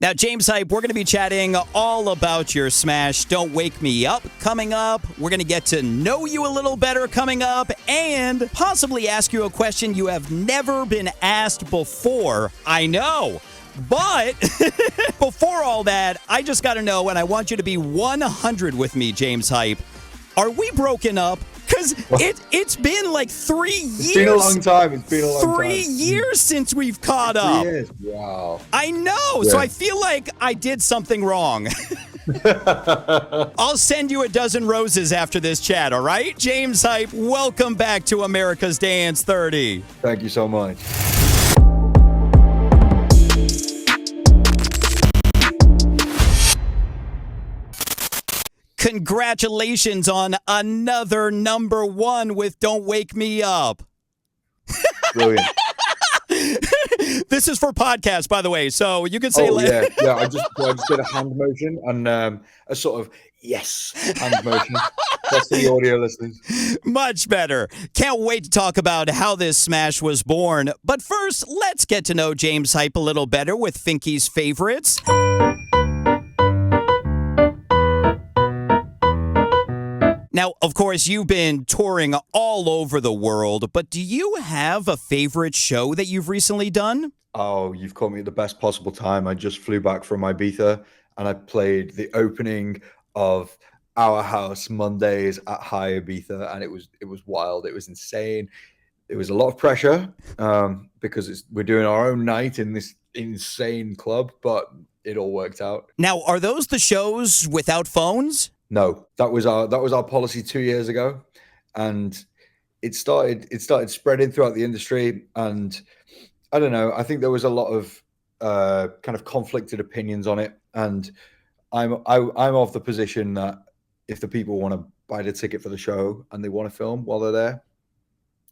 Now, James Hype, we're going to be chatting all about your smash Don't Wake Me Up coming up. We're going to get to know you a little better coming up and possibly ask you a question you have never been asked before. I know. But before all that, I just got to know, and I want you to be 100 with me, James Hype. Are we broken up? Because it's been like 3 years. It's been a long time. It's been a long time. 3 years since we've caught up. 3 years. Wow. I know. Yeah. So I feel like I did something wrong. I'll send you a dozen roses after this chat, all right? James Hype, welcome back to America's Dance 30. Thank you so much. Congratulations on another number one with Don't Wake Me Up. Brilliant. This is for podcast, by the way, so you can say... Yeah. I just did a hand motion and a sort of yes hand motion. That's for the audio listeners. Much better. Can't wait to talk about how this smash was born. But first, let's get to know James Hype a little better with Finky's favorites. Now, of course, you've been touring all over the world, but do you have a favorite show that you've recently done? Oh, you've caught me at the best possible time. I just flew back from Ibiza and I played the opening of Our House Mondays at High Ibiza, and it was wild. It was insane. It was a lot of pressure because we're doing our own night in this insane club, but it all worked out. Now, are those the shows without phones? No, that was our policy 2 years ago, and it started spreading throughout the industry. And I don't know, I think there was a lot of kind of conflicted opinions on it, and I'm of the position that if the people want to buy the ticket for the show and they want to film while they're there,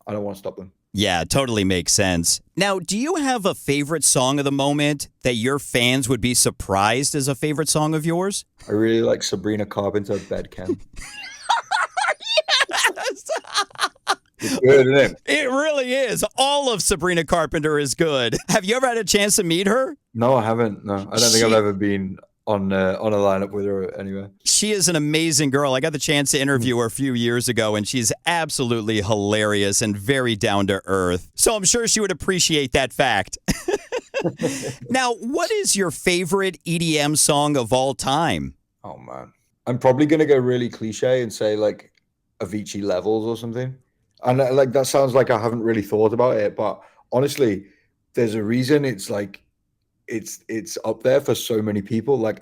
I don't want to stop them. Yeah, totally makes sense. Now, do you have a favorite song of the moment that your fans would be surprised is a favorite song of yours? I really like Sabrina Carpenter, Bed Chem. Yes! It's good, isn't it? It really is. All of Sabrina Carpenter is good. Have you ever had a chance to meet her? No, I haven't. No, I don't think I've ever been on a lineup with her anywhere. She is an amazing girl. I got the chance to interview her a few years ago, and she's absolutely hilarious and very down to earth. So I'm sure she would appreciate that fact. Now, what is your favorite EDM song of all time? Oh, man. I'm probably going to go really cliche and say like Avicii Levels or something. And like that sounds like I haven't really thought about it, but honestly, there's a reason it's like it's up there for so many people. Like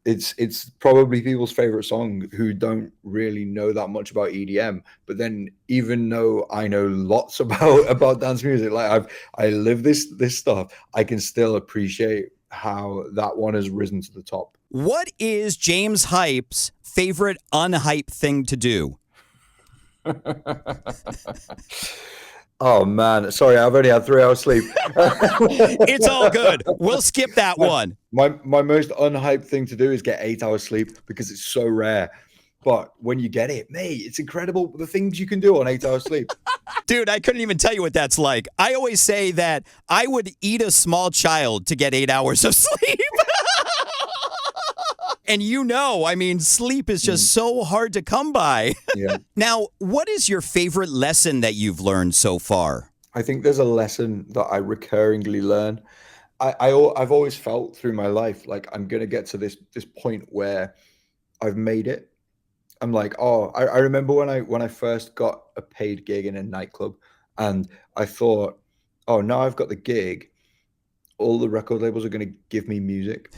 it's probably people's favorite song who don't really know that much about EDM, but then even though I know lots about dance music, like I live this stuff, I can still appreciate how that one has risen to the top. What is James Hype's favorite unhype thing to do? Oh, man. Sorry, I've only had 3 hours sleep. It's all good. We'll skip that one. My most unhyped thing to do is get 8 hours sleep because it's so rare. But when you get it, mate, it's incredible the things you can do on 8 hours sleep. Dude, I couldn't even tell you what that's like. I always say that I would eat a small child to get 8 hours of sleep. And I mean, sleep is just so hard to come by. Yeah. Now, what is your favorite lesson that you've learned so far? I think there's a lesson that I recurringly learn. I've always felt through my life like I'm going to get to this point where I've made it. I'm like, I remember when I first got a paid gig in a nightclub, and I thought, now I've got the gig, all the record labels are going to give me music.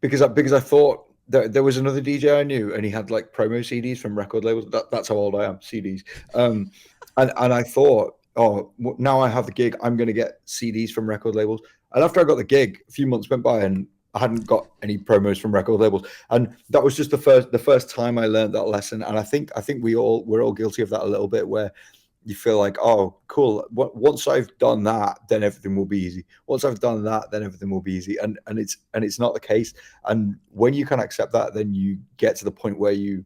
Because I thought there was another DJ I knew, and he had like promo CDs from record labels. That's how old I am, CDs. And I thought, now I have the gig, I'm going to get CDs from record labels. And after I got the gig, a few months went by, and I hadn't got any promos from record labels. And that was just the first time I learned that lesson. And I think we're all guilty of that a little bit, where you feel like, oh, cool. Once I've done that, then everything will be easy. Once I've done that, then everything will be easy. And it's not the case. And when you can accept that, then you get to the point where you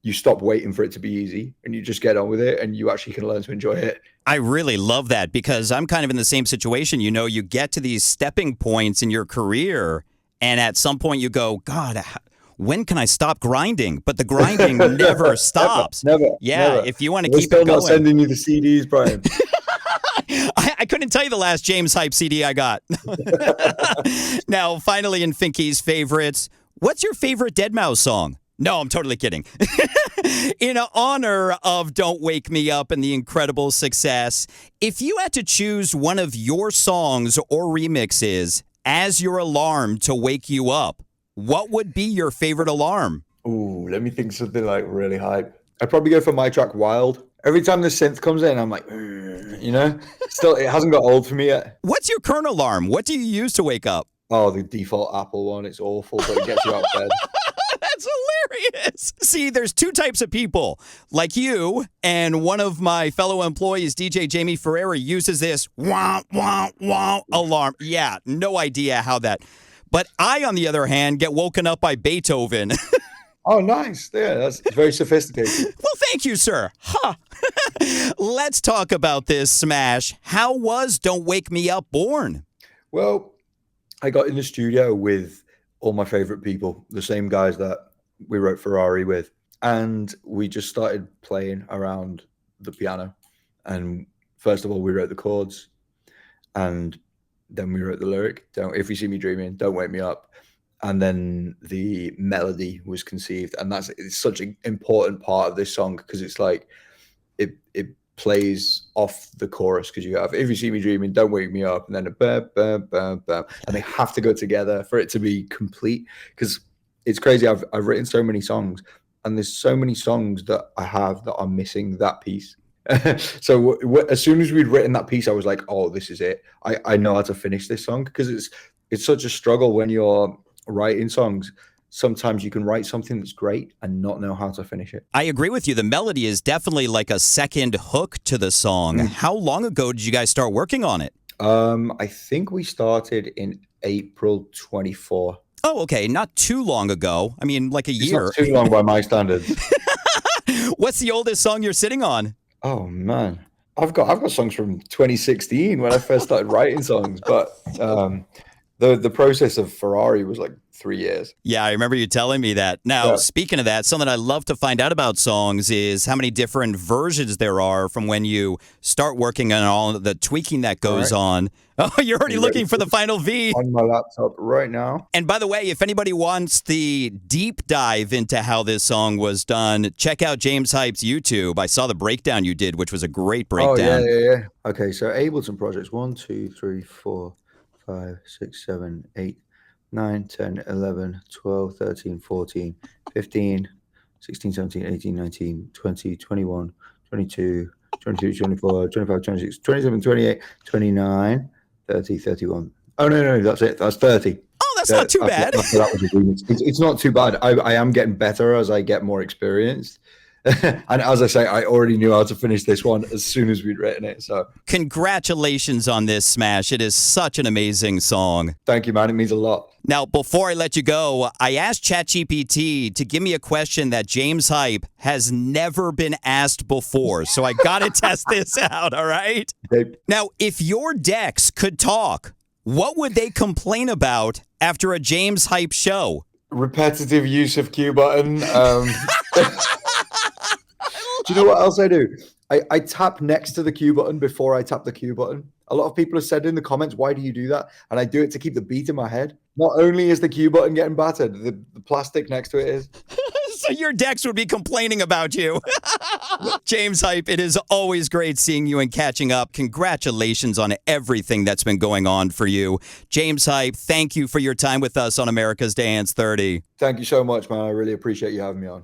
you stop waiting for it to be easy and you just get on with it, and you actually can learn to enjoy it. I really love that because I'm kind of in the same situation. You know, you get to these stepping points in your career, and at some point you go, God, when can I stop grinding? But the grinding never stops. Never. Yeah, never. if you want to We're keep still it going. not sending you the CDs, Brian. I couldn't tell you the last James Hype CD I got. Now, finally, in Finky's favorites, what's your favorite Deadmau5 song? No, I'm totally kidding. In honor of Don't Wake Me Up and the incredible success, if you had to choose one of your songs or remixes as your alarm to wake you up, what would be your favorite alarm? Ooh, let me think something like really hype. I'd probably go for my track Wild. Every time the synth comes in, I'm like, you know? Still, it hasn't got old for me yet. What's your current alarm? What do you use to wake up? Oh, the default Apple one. It's awful, but it gets you out of bed. That's hilarious. See, there's two types of people, like you, and one of my fellow employees, DJ Jamie Ferreira, uses this wah, wah, wah alarm. Yeah, no idea how that. But I, on the other hand, get woken up by Beethoven. Oh, nice. Yeah, that's very sophisticated. Well, thank you, sir. Huh. Let's talk about this smash. How was Don't Wake Me Up born? Well, I got in the studio with all my favorite people, the same guys that we wrote Ferrari with. And we just started playing around the piano. And first of all, we wrote the chords. And then we wrote the lyric, if you see me dreaming, don't wake me up. And then the melody was conceived. And it's such an important part of this song because it's like it plays off the chorus, because you have if you see me dreaming, don't wake me up, and then a bam, bam, bam, bam, and they have to go together for it to be complete. Because it's crazy. I've written so many songs, and there's so many songs that I have that are missing that piece. So as soon as we'd written that piece, I was like, oh, this is it. I know how to finish this song, because it's such a struggle when you're writing songs. Sometimes you can write something that's great and not know how to finish it. I agree with you. The melody is definitely like a second hook to the song. How long ago did you guys start working on it? I think we started in April 24. Oh, okay. Not too long ago. I mean, like a year. It's not too long by my standards. What's the oldest song you're sitting on? Oh, man. I've got songs from 2016 when I first started writing songs, but the process of Ferrari was like 3 years. Yeah, I remember you telling me that. Now, Speaking of that, something I love to find out about songs is how many different versions there are from when you start working on all the tweaking that goes on. Oh, you're already looking for the final V. On my laptop right now. And by the way, if anybody wants the deep dive into how this song was done, check out James Hype's YouTube. I saw the breakdown you did, which was a great breakdown. Oh, yeah. Okay, so Ableton projects 1, 2, 3, 4, 5, 6, 7, 8, 9, 10, 11, 12, 13, 14, 15, 16, 17, 18, 19, 20, 21, 22, 23, 24, 25, 26, 27, 28, 29, 30, 31. Oh, no, that's it. That's 30. Oh, that's not too bad. It's not too bad. I am getting better as I get more experienced. And as I say, I already knew how to finish this one as soon as we'd written it. So congratulations on this smash. It is such an amazing song. Thank you, man. It means a lot. Now, before I let you go, I asked ChatGPT to give me a question that James Hype has never been asked before. So I got to test this out, all right? Okay. Now, if your decks could talk, what would they complain about after a James Hype show? Repetitive use of Q button. Do you know what else I do? I tap next to the Q button before I tap the Q button. A lot of people have said in the comments, why do you do that? And I do it to keep the beat in my head. Not only is the Q button getting battered, the plastic next to it is. So your decks would be complaining about you. James Hype, it is always great seeing you and catching up. Congratulations on everything that's been going on for you. James Hype, thank you for your time with us on America's Dance 30. Thank you so much, man. I really appreciate you having me on.